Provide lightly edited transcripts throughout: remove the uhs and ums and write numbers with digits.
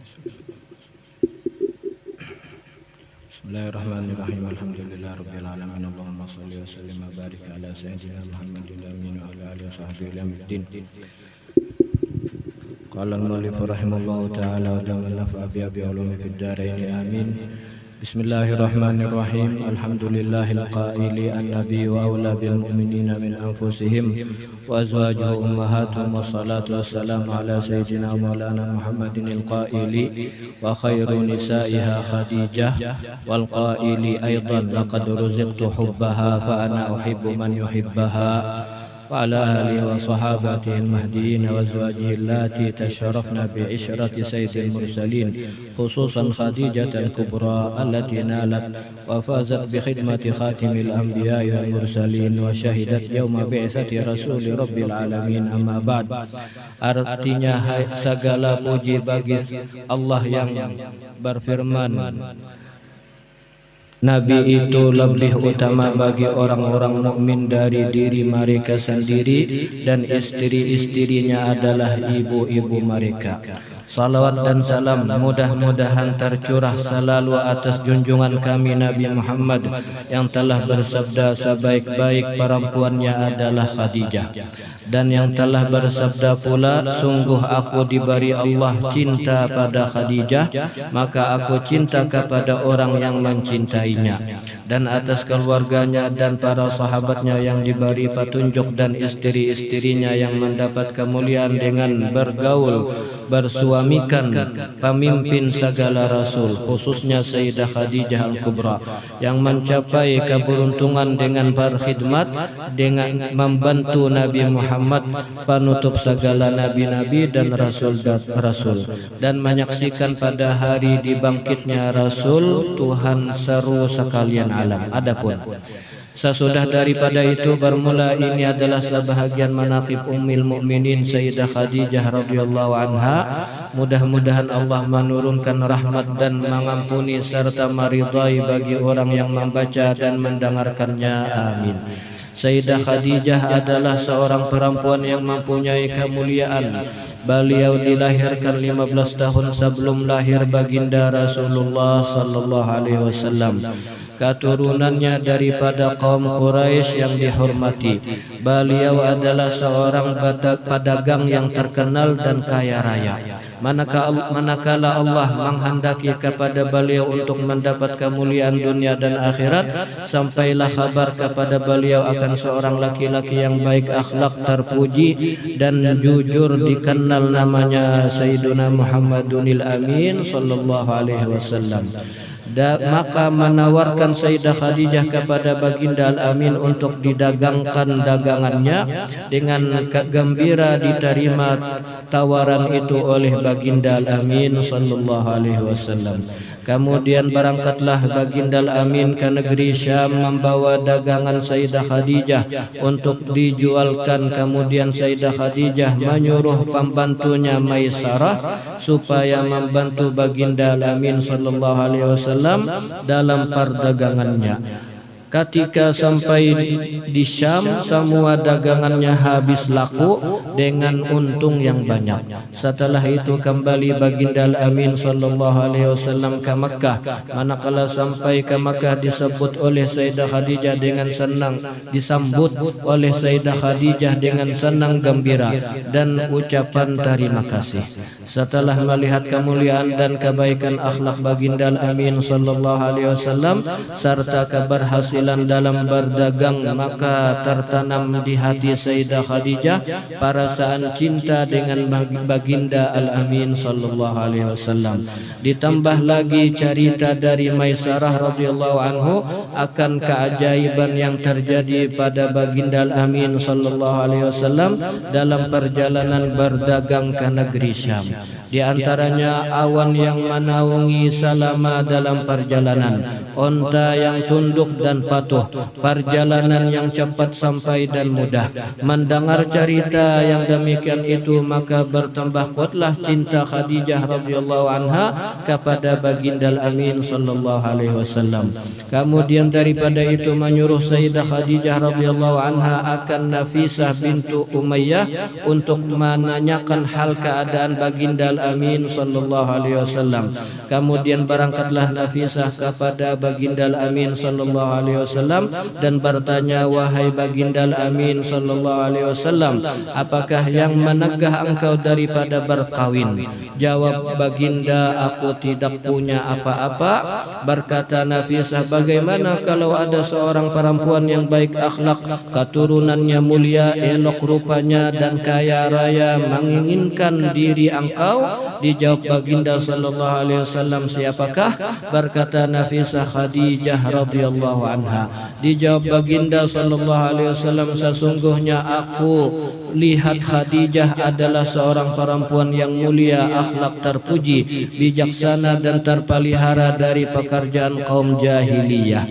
Bismillahirrahmanirrahim. Alhamdulillahirabbil alamin. Allahumma shalli wa sallim wa barik ala sayyidina Muhammadin amin wa ala alihi washabbihi ilahiddin. Qala al-mu'allif rahimallahu ta'ala wa nafa'a bi ulumi fid dharain amin. Bismillahirrahmanirrahim. Alhamdulillahil qaili an-nabiyyu awla bil mu'minina min anfusihim wa azwajuhu ummahatuhum wa salatu wassalamu ala sayyidina maulana Muhammadin al-qaili wa khairu nisa'iha Khadijah wal qaili aidan laqad ruziqtu hubbaha fa ana uhibbu man yuhibbaha wa ala alihi wa sahabatihi al-mahdiyyin wa azwajihi allati tasharrafna bi ishrati sayyidil mursalin khususan Khadijah al-kubra allati nalat wa fazat bi khidmati khatimil anbiya'i wal mursalin wa syahidat yawma bi'tsati rasuli rabbil alamin. Amma ba'd. Artinya segala puji bagi Allah yang berfirman, Nabi itu lebih utama bagi orang-orang mukmin dari diri mereka sendiri dan istri-istrinya adalah ibu-ibu mereka. Salawat dan salam mudah-mudahan tercurah selalu atas junjungan kami Nabi Muhammad yang telah bersabda sebaik-baik perempuannya adalah Khadijah, dan yang telah bersabda pula, sungguh aku diberi Allah cinta pada Khadijah, maka aku cinta kepada orang yang mencintainya, dan atas keluarganya dan para sahabatnya yang diberi petunjuk, dan istri-istrinya yang mendapat kemuliaan dengan bergaul bersuamikan pemimpin segala rasul, khususnya Sayyidah Khadijah al-Kubra yang mencapai keberuntungan dengan berkhidmat dengan membantu Nabi Muhammad penutup segala nabi-nabi dan rasul dan menyaksikan pada hari dibangkitnya Rasul Tuhan seru sekalian alam. Adapun sesudah daripada itu bermula, ini adalah sebahagian manaqib Ummul Mukminin Sayyidah Khadijah radhiyallahu anha. Mudah-mudahan Allah menurunkan rahmat dan mengampuni serta meridai bagi orang yang membaca dan mendengarkannya. Amin. Sayyidah Khadijah adalah seorang perempuan yang mempunyai kemuliaan. Beliau dilahirkan 15 tahun sebelum lahir baginda Rasulullah sallallahu alaihi wasallam. Keturunannya daripada kaum Quraisy yang dihormati. Beliau adalah seorang pedagang yang terkenal dan kaya raya. Manakala Allah menghendaki kepada beliau untuk mendapat kemuliaan dunia dan akhirat, sampailah kabar kepada beliau akan seorang laki-laki yang baik akhlak, terpuji dan jujur, dikenal namanya Sayyiduna Muhammadunil Amin sallallahu alaihi wasallam. Maka menawarkan Sayyidah Khadijah kepada baginda Al-Amin untuk didagangkan dagangannya. Dengan gembira diterima tawaran itu oleh baginda Al-Amin sallallahu alaihi wasallam. Kemudian berangkatlah baginda Al-Amin ke negeri Syam membawa dagangan Sayyidah Khadijah untuk dijualkan. Kemudian Sayyidah Khadijah menyuruh pembantunya Maisarah supaya membantu baginda Al-Amin sallallahu alaihi wasallam dalam perdagangannya. Ketika sampai di Syam, semua dagangannya habis laku dengan untung yang banyak. Setelah itu kembali baginda Al-Amin sallallahu alaihi wasallam ke Makkah. Manakala sampai ke Makkah disambut oleh Sayyidah Khadijah dengan senang gembira dan ucapan terima kasih. Setelah melihat kemuliaan dan kebaikan akhlak baginda Al-Amin sallallahu alaihi wasallam serta keberhasilan dalam berdagang, maka tertanam di hati Sayyidah Khadijah perasaan cinta dengan baginda Al-Amin sallallahu alaihi wasallam. Ditambah lagi cerita dari Maisarah radhiyallahu anhu akan keajaiban yang terjadi pada baginda Al-Amin sallallahu alaihi wasallam dalam perjalanan berdagang ke negeri Syam. Di antaranya awan yang menaungi selama dalam perjalanan, onta yang tunduk dan patuh, perjalanan yang cepat sampai dan mudah. Mendengar cerita yang demikian itu, maka bertambah kuatlah cinta Khadijah radhiyallahu anha kepada baginda Amin sallallahu alaihi wasallam. Kemudian daripada itu menyuruh Sayyidah Khadijah radhiyallahu anha akan Nafisah bintu Umayyah untuk menanyakan hal keadaan baginda Amin sallallahu alaihi wasallam. Kemudian berangkatlah Nafisah kepada baginda Amin sallallahu alaihi wasallam dan bertanya, wahai baginda Amin sallallahu alaihi wasallam, apakah yang menegah engkau daripada berkawin? Jawab baginda, aku tidak punya apa-apa. Berkata Nafisah, bagaimana kalau ada seorang perempuan yang baik akhlak, keturunannya mulia, elok rupanya dan kaya raya menginginkan diri engkau? Dijawab baginda sallallahu alaihi wasallam, siapakah? Berkata Nafisah, Khadijah radhiyallahu anha. Dijawab baginda sallallahu alaihi wasallam, sesungguhnya aku lihat Khadijah adalah seorang perempuan yang mulia, akhlak terpuji, bijaksana dan terpelihara dari pekerjaan kaum jahiliyah.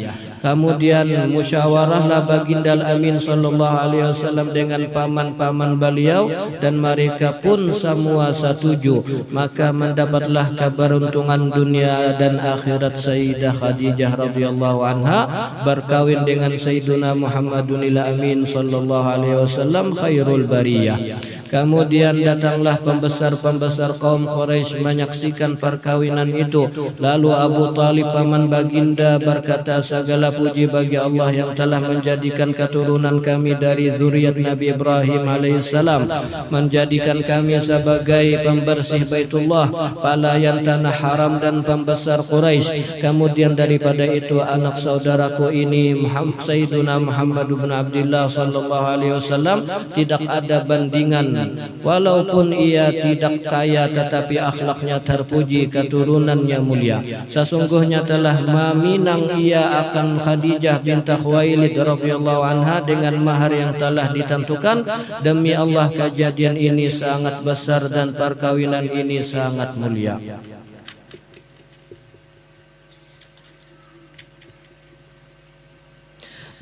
Kemudian musyawarahlah baginda Amin sallallahu alaihi wasallam dengan paman-paman beliau dan mereka pun semua setuju. Maka mendapatlah keberuntungan dunia dan akhirat Sayyidah Khadijah radhiyallahu anha berkawin dengan Sayyiduna Muhammadun Amin sallallahu alaihi wasallam khairul bariyah. Kemudian datanglah pembesar-pembesar kaum Quraisy menyaksikan perkawinan itu. Lalu Abu Talib paman baginda berkata, segala puji bagi Allah yang telah menjadikan keturunan kami dari zuriat Nabi Ibrahim alaihissalam, menjadikan kami sebagai pembersih Baitullah, pelayan tanah haram dan pembesar Quraisy. Kemudian daripada itu anak saudaraku ini Sayyiduna Muhammad bin Abdullah sallallahu alaihi wasallam tidak ada bandingan. Walaupun ia tidak kaya tetapi akhlaknya terpuji, keturunannya mulia. Sesungguhnya telah meminang ia akan Khadijah bintah Khuwailid radhiyallahu anha dengan mahar yang telah ditentukan. Demi Allah kejadian ini sangat besar dan perkawinan ini sangat mulia.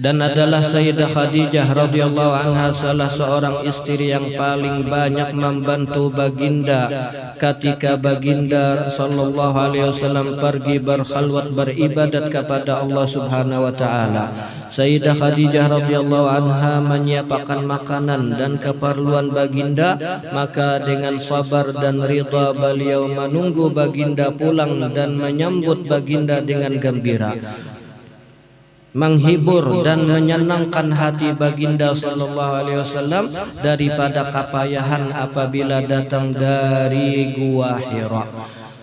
Dan adalah Sayyidah Khadijah radhiyallahu anha salah seorang istri yang paling banyak membantu baginda ketika baginda sallallahu alaihi wasallam pergi berkhalwat beribadat kepada Allah Subhanahu wa taala. Sayyidah Khadijah radhiyallahu anha menyiapkan makanan dan keperluan baginda, maka dengan sabar dan ridha beliau menunggu baginda pulang dan menyambut baginda dengan gembira, menghibur dan menyenangkan hati baginda sallallahu alaihi wasallam daripada kepayahan apabila datang dari Gua Hira.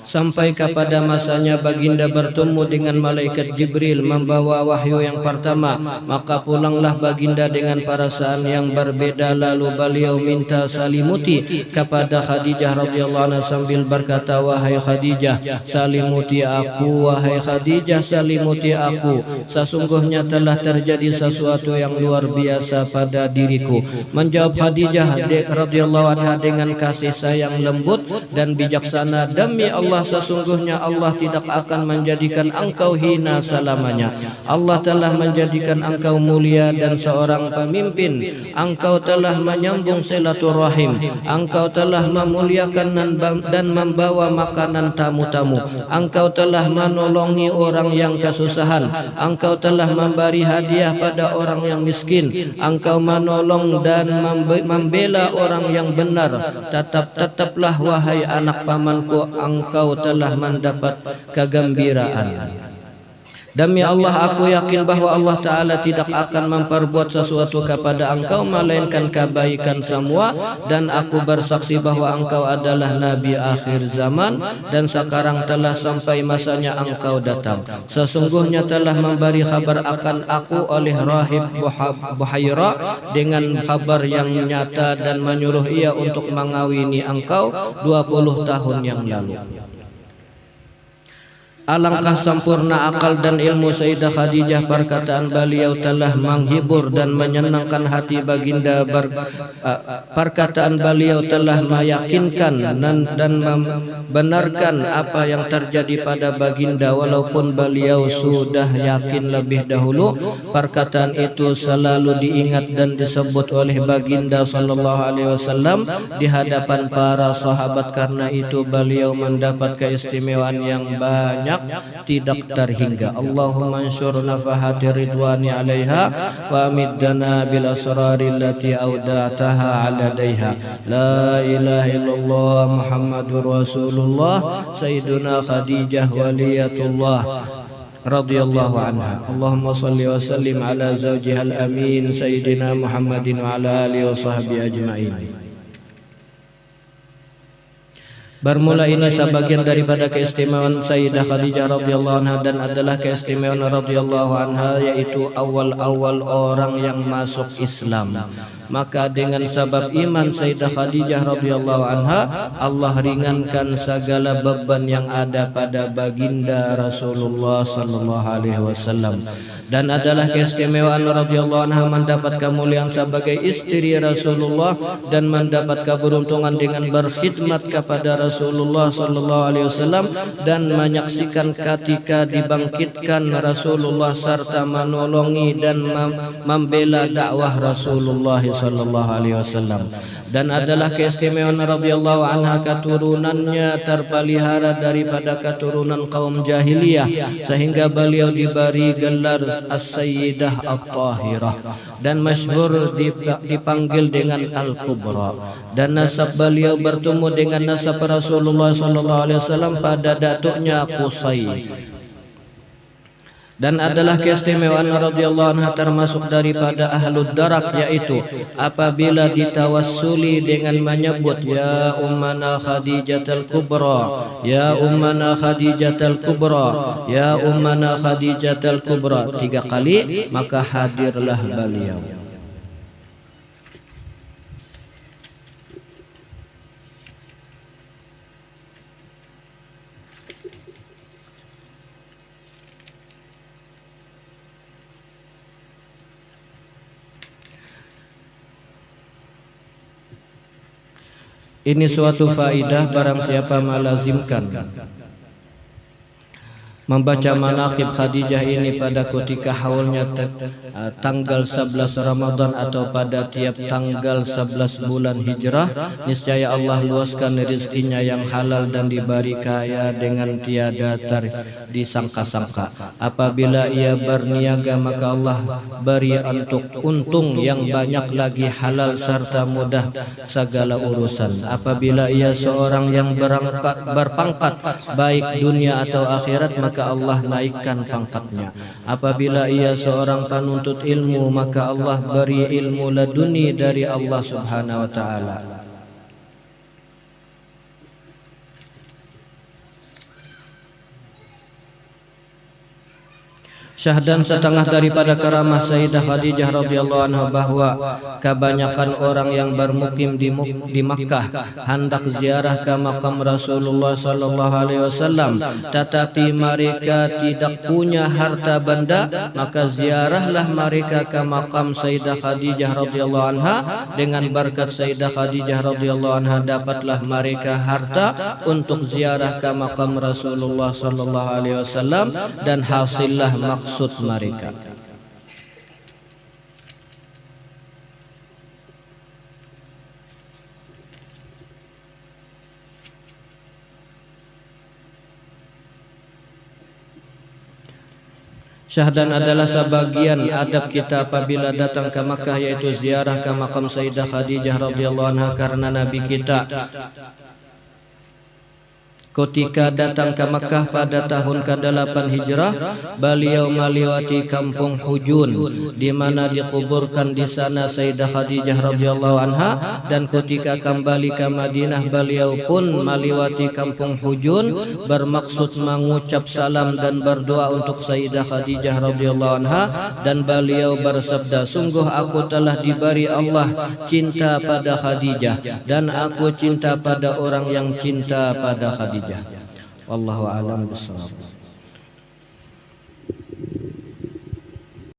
Sampai kepada masanya baginda bertemu dengan malaikat Jibril membawa wahyu yang pertama, maka pulanglah baginda dengan perasaan yang berbeda. Lalu beliau minta salimuti kepada Khadijah radhiyallahu anha sambil berkata, wahai Khadijah, salimuti aku, wahai Khadijah, salimuti aku. Sesungguhnya telah terjadi sesuatu yang luar biasa pada diriku. Menjawab Khadijah radhiyallahu anha dengan kasih sayang lembut dan bijaksana, demi Allah, sesungguhnya Allah tidak akan menjadikan engkau hina selamanya. Allah telah menjadikan engkau mulia dan seorang pemimpin. Engkau telah menyambung silaturahim. Engkau telah memuliakan dan membawa makanan tamu-tamu. Engkau telah menolongi orang yang kesusahan. Engkau telah memberi hadiah pada orang yang miskin. Engkau menolong dan membela orang yang benar. Tetaplah wahai anak pamanku, engkau telah mendapat kegembiraan. Demi Allah, aku yakin bahwa Allah Ta'ala tidak akan memperbuat sesuatu kepada engkau melainkan kebaikan semua, dan aku bersaksi bahwa engkau adalah Nabi akhir zaman dan sekarang telah sampai masanya engkau datang. Sesungguhnya telah memberi kabar akan aku oleh Rahib Buhaira dengan kabar yang nyata dan menyuruh ia untuk mengawini engkau 20 tahun yang lalu. Alangkah sempurna akal dan ilmu Sayyidah Khadijah, perkataan beliau telah menghibur dan menyenangkan hati baginda. Perkataan beliau telah meyakinkan dan membenarkan apa yang terjadi pada baginda, walaupun beliau sudah yakin lebih dahulu. Perkataan itu selalu diingat dan disebut oleh baginda sallallahu alaihi wasallam di hadapan para sahabat. Karena itu beliau mendapat keistimewaan yang banyak tidak terhingga. Allahumma ansyur nafahati ridwani alaiha wa amiddana bil asrari allati awda'taha ala daiha. La ilaha illallah Muhammadur Rasulullah Sayyiduna Khadijah waliyatullah radhiyallahu anha. Allahumma salli wa sallim ala zawjiha al-amin Sayyidina Muhammadin wa ala alihi wa sahbihi ajma'in. Bermula ini sebagian daripada keistimewaan Sayyidah Khadijah radhiyallahu anha, dan adalah keistimewaan radhiyallahu anha, yaitu awal-awal orang yang masuk Islam. Maka dengan sebab iman Sayyidah Khadijah radhiyallahu anha, Allah ringankan segala beban yang ada pada baginda Rasulullah sallallahu alaihi wasallam. Dan adalah keistimewaan radhiyallahu anha mendapat kemuliaan sebagai istri Rasulullah dan mendapat keberuntungan dengan berkhidmat kepada Rasulullah sallallahu alaihi wasallam dan menyaksikan ketika dibangkitkan Rasulullah serta menolongi dan membela dakwah Rasulullah sallallahu alaihi wasallam. Dan adalah keistimewaan radhiyallahu anha keturunannya terpelihara daripada keturunan kaum jahiliyah, sehingga beliau diberi gelar As-Sayyidah At-Tahirah dan masyhur dipanggil dengan Al-Kubra. Dan nasab beliau bertemu dengan nasab Rasulullah sallallahu alaihi wasallam pada datuknya Qusay. Dan adalah keistimewaan radhiyallahu anha termasuk daripada ahlud darak, yaitu apabila ditawassuli dengan menyebut ya ummana Khadijatul Kubra, ya ummana Khadijatul Kubra, ya ummana Khadijatul Kubra 3 kali, maka hadirlah beliau. Ini suatu faidah barang siapa melazimkan membaca manaqib Khadijah ini pada ketika haulnya tanggal 11 Ramadan atau pada tiap tanggal 11 bulan Hijrah, niscaya Allah luaskan rezekinya yang halal dan diberi kaya dengan tiada disangka-sangka. Apabila ia berniaga, maka Allah beri untuk untung yang banyak lagi, halal serta mudah segala urusan. Apabila ia seorang yang berpangkat baik dunia atau akhirat, maka Allah naikkan pangkatnya. Apabila ia seorang penuntut ilmu, maka Allah beri ilmu laduni dari Allah Subhanahu wa taala. Syahdan setengah daripada karamah Sayyidah Khadijah radhiyallahu anha bahwa kebanyakan orang yang bermukim di Makkah hendak ziarah ke makam Rasulullah sallallahu alaihi wasallam, tetapi mereka tidak punya harta benda, maka ziarahlah mereka ke makam Sayyidah Khadijah radhiyallahu anha. Dengan berkat Sayyidah Khadijah radhiyallahu anha dapatlah mereka harta untuk ziarah ke makam Rasulullah sallallahu alaihi wasallam, dan hasillah maksud mereka. Syahdan adalah sebagian adab kita apabila datang ke Makkah, yaitu ziarah ke makam Sayyidah Khadijah radhiyallahu anha, karena Nabi kita ketika datang ke Makkah pada tahun ke-8 Hijrah, beliau melewati kampung Hujun, di mana dikuburkan di sana Sayyidah Khadijah radhiyallahu anha. Dan ketika kembali ke Madinah, beliau pun melewati kampung Hujun bermaksud mengucap salam dan berdoa untuk Sayyidah Khadijah radhiyallahu anha. Dan beliau bersabda, sungguh aku telah diberi Allah cinta pada Khadijah, dan aku cinta pada orang yang cinta pada Khadijah. Wallahu a'lam bishawab.